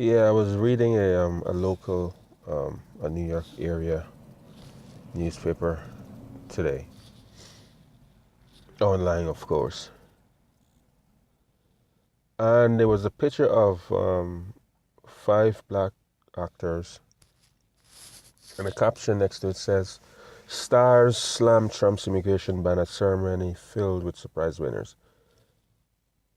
Yeah, I was reading a local, a New York area newspaper today, online of course, and there was a picture of five black actors, and a caption next to it says, "Stars slam Trump's immigration ban at ceremony filled with surprise winners."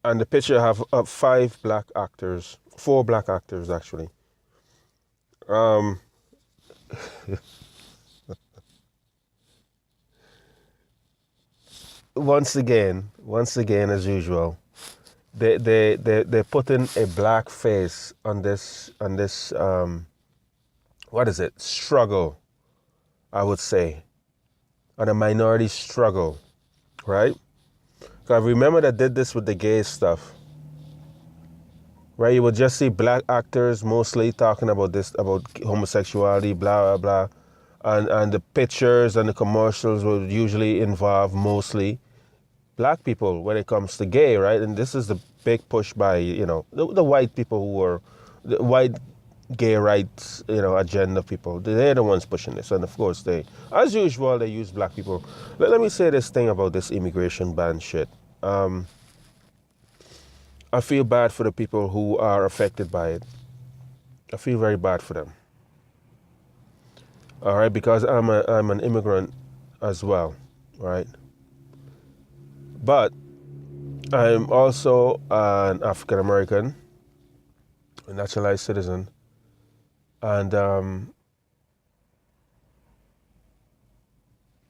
And the picture have five black actors, four black actors actually. Um, once again, as usual, they putting a black face on this what is it, struggle, I would say, on a minority struggle, right? 'Cause remember that did this with the gay stuff, right? You would just see black actors mostly talking about this, about homosexuality, blah blah blah, and the pictures and the commercials would usually involve mostly black people when it comes to gay, right? And this is the big push by the white people who are the white gay rights agenda people. They're the ones pushing this, and of course they, as usual, they use black people. Let me say this thing about this immigration ban shit. I feel bad for the people who are affected by it. I feel very bad for them. All right, because I'm an immigrant as well, right? But I'm also an African American, a naturalized citizen, and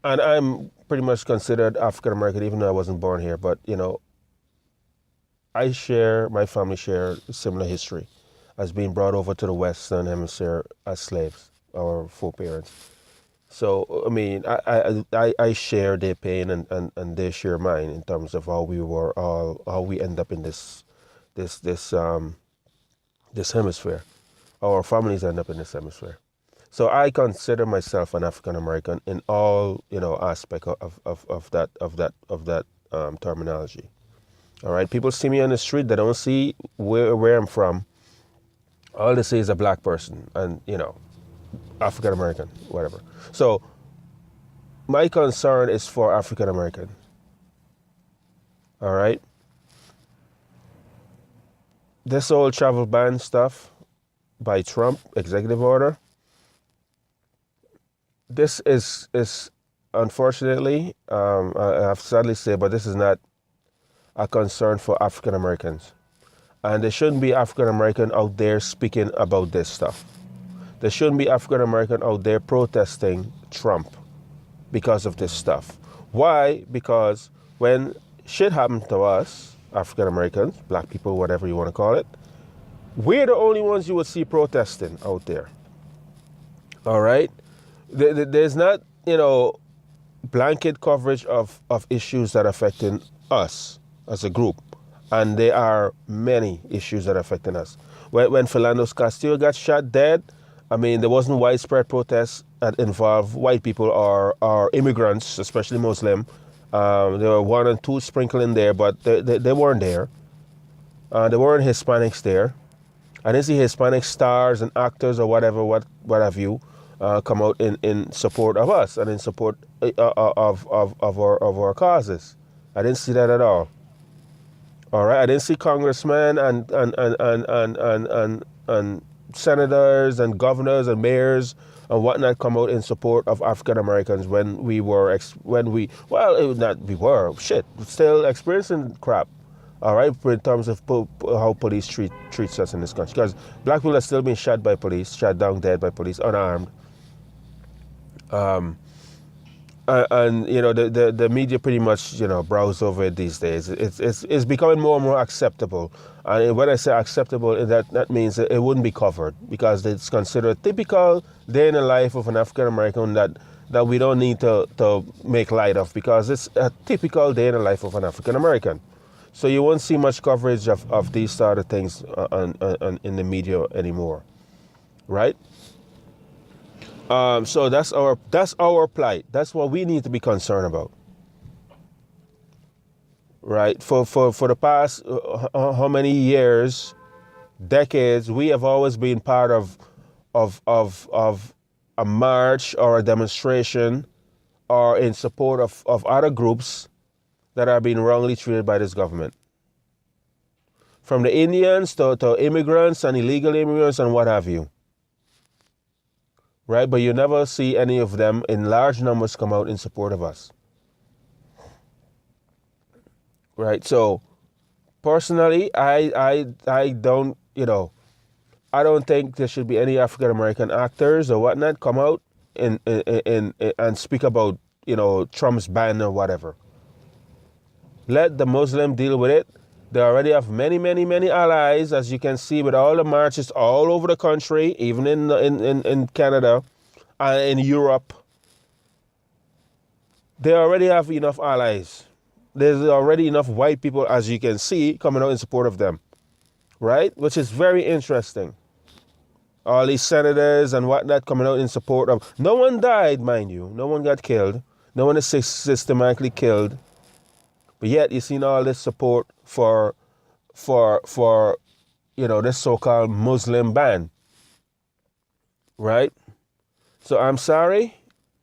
and I'm pretty much considered African American, even though I wasn't born here. But my family share similar history, as being brought over to the Western Hemisphere as slaves, our foreparents. So I mean, I share their pain, and they share mine in terms of how we end up in this this hemisphere. Our families end up in this hemisphere. So I consider myself an African American in all aspect of that terminology. All right, people see me on the street, they don't see where I'm from. All they see is a black person, and African American, whatever. So my concern is for African American. All right, this whole travel ban stuff by Trump, executive order. This is unfortunately, I have to sadly say, but this is not a concern for African Americans. And there shouldn't be African American out there speaking about this stuff. There shouldn't be African American out there protesting Trump because of this stuff. Why? Because when shit happened to us, African Americans, black people, whatever you want to call it, we're the only ones you would see protesting out there. All right? There's not, blanket coverage of issues that are affecting us as a group. And there are many issues that are affecting us. When Philando Castillo got shot dead, I mean, there wasn't widespread protests that involved white people or immigrants, especially Muslim. There were one and two sprinkled in there, but they weren't there. There weren't Hispanics there. I didn't see Hispanic stars and actors or what have you, come out in support of us and in support of our causes. I didn't see that at all. All right, I didn't see congressmen and senators and governors and mayors and whatnot come out in support of African Americans when we were not we were shit still experiencing crap. All right, in terms of how police treats us in this country, because black people are still being shot by police, shot down dead by police, unarmed. And the media pretty much browse over it these days. It's becoming more and more acceptable. And when I say acceptable, that means it wouldn't be covered because it's considered a typical day in the life of an African American that we don't need to make light of, because it's a typical day in the life of an African American. So you won't see much coverage of these sort of things in the media anymore, right? So that's our plight. That's what we need to be concerned about, right? For the past how many years decades, we have always been part of a march or a demonstration or in support of other groups that are being wrongly treated by this government. From the Indians to immigrants and illegal immigrants and what have you. Right? But you never see any of them in large numbers come out in support of us. Right? So personally, I don't, I don't think there should be any African American actors or whatnot come out and speak about, Trump's ban or whatever. Let the Muslim deal with it. They already have many, many, many allies, as you can see with all the marches all over the country, even in Canada and in Europe. They already have enough allies. There's already enough white people, as you can see, coming out in support of them, right? Which is very interesting. All these senators and whatnot coming out in support of. No one died, mind you. No one got killed. No one is systematically killed. But yet you've seen all this support for this so-called Muslim ban, right? So I'm sorry,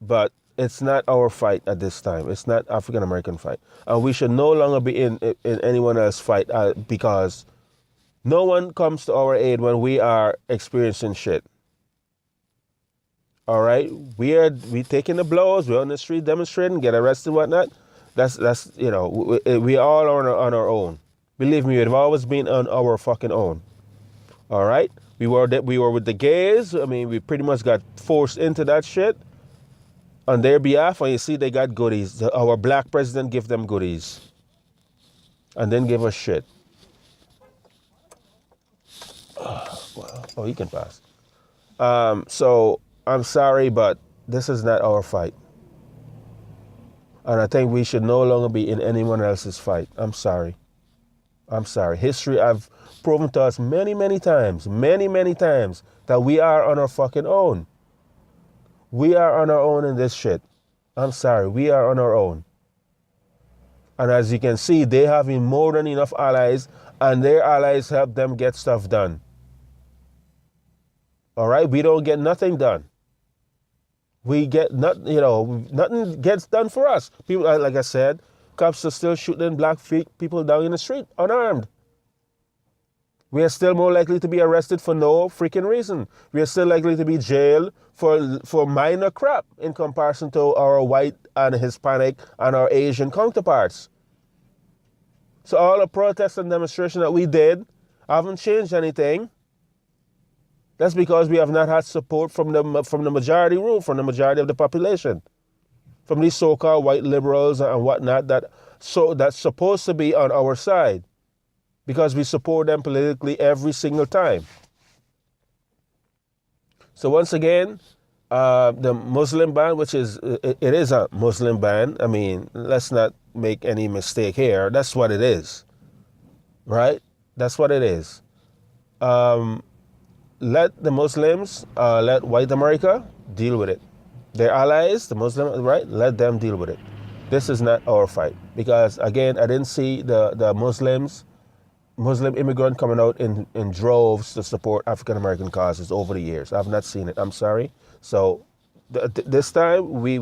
but it's not our fight at this time. It's not African American fight, and we should no longer be in anyone else's fight because no one comes to our aid when we are experiencing shit. All right, we taking the blows. We're on the street demonstrating, get arrested, whatnot. That's we all are on our own. Believe me, we've always been on our fucking own. All right, we were with the gays. I mean, we pretty much got forced into that shit on their behalf, and you see they got goodies. Our black president give them goodies, and then give us shit. Oh, he can pass. So I'm sorry, but this is not our fight. And I think we should no longer be in anyone else's fight. I'm sorry. I'm sorry. History have proven to us many, many times that we are on our fucking own. We are on our own in this shit. I'm sorry. We are on our own. And as you can see, they have more than enough allies, and their allies help them get stuff done. All right? We don't get nothing done. We get nothing gets done for us. People, like I said, cops are still shooting black people down in the street unarmed. We are still more likely to be arrested for no freaking reason. We are still likely to be jailed for minor crap in comparison to our white and Hispanic and our Asian counterparts. So all the protests and demonstrations that we did haven't changed anything. That's because we have not had support from the majority rule, from the majority of the population, from these so-called white liberals and whatnot that's supposed to be on our side, because we support them politically every single time. So once again, the Muslim ban, which is it is a Muslim ban. I mean, let's not make any mistake here. That's what it is, right? That's what it is. Let the Muslims, let white America deal with it. Their allies, the Muslims, right? Let them deal with it. This is not our fight. Because, again, I didn't see the Muslim immigrant coming out in droves to support African American causes over the years. I've not seen it. I'm sorry. So this time we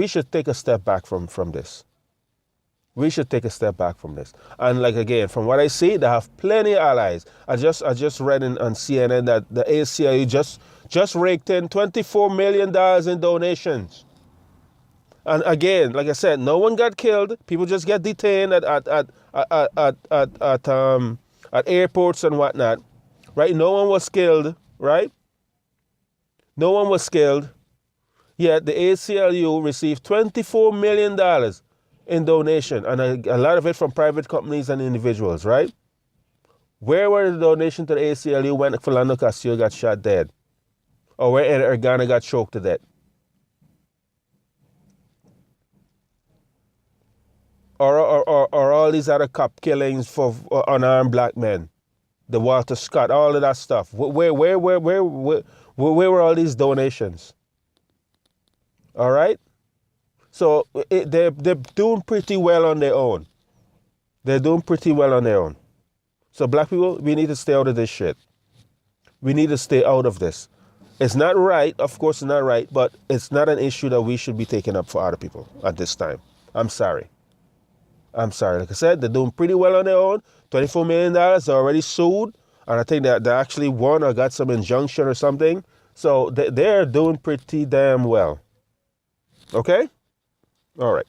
should take a step back from this. We should take a step back from this. And like again, from what I see, they have plenty of allies. I just read on CNN that the ACLU just raked in $24 million in donations. And again, like I said, no one got killed. People just get detained at airports and whatnot. Right? No one was killed, right? No one was killed. Yet the ACLU received $24 million in donation, and a lot of it from private companies and individuals, right? Where were the donations to the ACLU when Philando Castillo got shot dead? Or where Ed Organa got choked to death? Or all these other cop killings for unarmed black men? The Walter Scott, all of that stuff. Where were all these donations? All right? So they're doing pretty well on their own. They're doing pretty well on their own. So black people, we need to stay out of this shit. We need to stay out of this. It's not right, of course it's not right, but it's not an issue that we should be taking up for other people at this time. I'm sorry. I'm sorry. Like I said, they're doing pretty well on their own. $24 million, they're already sued. And I think that they actually won or got some injunction or something. So they're doing pretty damn well. Okay? All right.